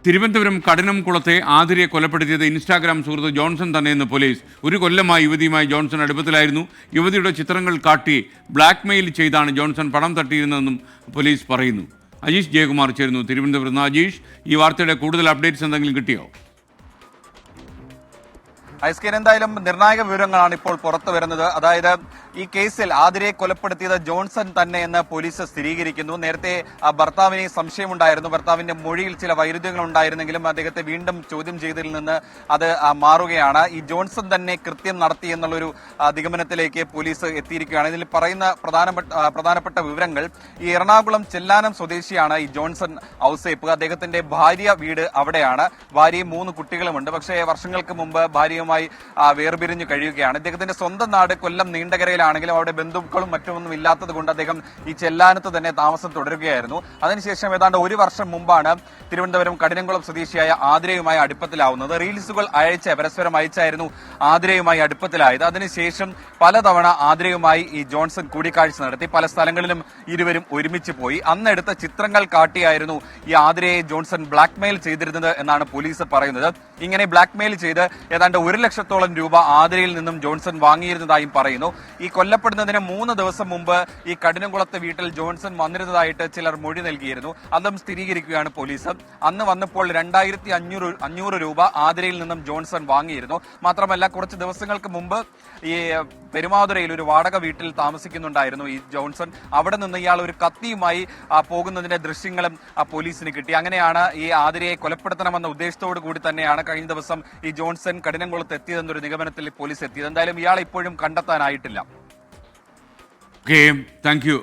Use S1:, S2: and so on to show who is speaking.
S1: തിരുവനന്തപുരം കഠിനംകുളത്തെ ആതിരയെ കൊലപ്പെടുത്തിയത് ഇൻസ്റ്റാഗ്രാം സുഹൃത്ത് ജോൺസൺ തന്നെയെന്ന് പോലീസ്. ഒരു കൊല്ലമായി യുവതിയുമായി ജോൺസൺ അടുപ്പത്തിലായിരുന്നു. യുവതിയുടെ ചിത്രങ്ങൾ കാട്ടി ബ്ലാക്ക്മെയിൽ ചെയ്താണ് ജോൺസൺ പണം തട്ടിയിരുന്നതെന്നും പോലീസ് പറയുന്നു. അജീഷ് ജയകുമാർ ചേരുന്നു തിരുവനന്തപുരത്ത് നിന്ന്. അജീഷ്, ഈ വാർത്തയുടെ കൂടുതൽ അപ്ഡേറ്റ്സ് എന്തെങ്കിലും കിട്ടിയോ?
S2: ഐസ്കേൻ, എന്തായാലും നിർണായക വിവരങ്ങളാണ് ഇപ്പോൾ പുറത്തു വരുന്നത്. അതായത് ഈ കേസിൽ ആതിരയെ കൊലപ്പെടുത്തിയത് ജോൺസൺ തന്നെ എന്ന് പോലീസ് സ്ഥിരീകരിക്കുന്നു. നേരത്തെ ഭർത്താവിന് സംശയമുണ്ടായിരുന്നു. ഭർത്താവിന്റെ മൊഴിയിൽ ചില വൈരുദ്ധ്യങ്ങൾ ഉണ്ടായിരുന്നെങ്കിലും അദ്ദേഹത്തെ വീണ്ടും ചോദ്യം ചെയ്തതിൽ നിന്ന് അത് മാറുകയാണ്. ഈ ജോൺസൺ തന്നെ കൃത്യം നടത്തി എന്നുള്ളൊരു നിഗമനത്തിലേക്ക് പോലീസ് എത്തിയിരിക്കുകയാണ്. ഇതിൽ പറയുന്ന പ്രധാനപ്പെട്ട വിവരങ്ങൾ, ഈ എറണാകുളം ചെല്ലാനം സ്വദേശിയാണ് ഈ ജോൺസൺ ഔസേപ്പ്. അദ്ദേഹത്തിന്റെ ഭാര്യ വീട് അവിടെയാണ്. ഭാര്യയും 3 കുട്ടികളുമുണ്ട്. പക്ഷേ വർഷങ്ങൾക്ക് മുമ്പ് ഭാര്യയുമായി വേർപിരിഞ്ഞു കഴിയുകയാണ്. അദ്ദേഹത്തിന്റെ സ്വന്തം നാട് കൊല്ലം നീണ്ടകരയിലാണെങ്കിലും അവിടെ ബന്ധുക്കളും മറ്റൊന്നും ഇല്ലാത്തത് കൊണ്ട് അദ്ദേഹം ഈ ചെല്ലാനത്ത് തന്നെ താമസം തുടരുകയായിരുന്നു. അതിനുശേഷം ഏതാണ്ട് 1 വർഷം മുമ്പാണ് തിരുവനന്തപുരം കഠിനംകുളം സ്വദേശിയായ ആതിരയുമായി അടുപ്പത്തിലാവുന്നത്. റീൽസുകൾ പരസ്പരം അയച്ചായിരുന്നു ആതിരയുമായി അടുപ്പത്തിലായത്. അതിനുശേഷം പലതവണ ആതിരയുമായി ഈ ജോൺസൺ കൂടിക്കാഴ്ച നടത്തി. പല സ്ഥലങ്ങളിലും ഇരുവരും ഒരുമിച്ച് പോയി. അന്നെടുത്ത ചിത്രങ്ങൾ കാട്ടിയായിരുന്നു ഈ ആതിരയെ ജോൺസൺ ബ്ലാക്ക്മെയിൽ ചെയ്തിരുന്നത് എന്നാണ് പോലീസ് പറയുന്നത്. ഇങ്ങനെ ബ്ലാക്ക്മെയിൽ ചെയ്ത് ഏതാണ്ട് 1 ലക്ഷത്തോളം രൂപ ആതിരയിൽ നിന്നും ജോൺസൺ വാങ്ങിയിരുന്നതായും പറയുന്നു. ഈ കൊല്ലപ്പെടുന്നതിന് 3 ദിവസം മുമ്പ് ഈ കഠിനംകുളത്തെ വീട്ടിൽ ജോൺസൺ വന്നിരുന്നതായിട്ട് ചിലർ മൊഴി നൽകിയിരുന്നു. അതും സ്ഥിരീകരിക്കുകയാണ് പോലീസ്. അന്ന് വന്നപ്പോൾ 2500 രൂപ ആതിരയിൽ നിന്നും ജോൺസൺ വാങ്ങിയിരുന്നു. മാത്രമല്ല കുറച്ച് ദിവസങ്ങൾക്ക് മുമ്പ് ഈ പെരുമാതുരയിൽ ഒരു വാടക വീട്ടിൽ താമസിക്കുന്നുണ്ടായിരുന്നു ഈ ജോൺസൺ. അവിടെ നിന്ന് ഇയാൾ ഒരു കത്തിയുമായി പോകുന്നതിന്റെ ദൃശ്യങ്ങളും പോലീസിന് കിട്ടി. അങ്ങനെയാണ് ഈ ആതിരയെ കൊലപ്പെടുത്തണമെന്ന ഉദ്ദേശത്തോടു കൂടി തന്നെയാണ് കഴിഞ്ഞ ദിവസം ഈ ജോൺസൺ കഠിനംകുളത്ത് എത്തിയതെന്നൊരു നിഗമനത്തിൽ പോലീസ് എത്തിയത്. എന്തായാലും ഇയാളെ ഇപ്പോഴും കണ്ടെത്താനായിട്ടില്ല.
S1: Thank you.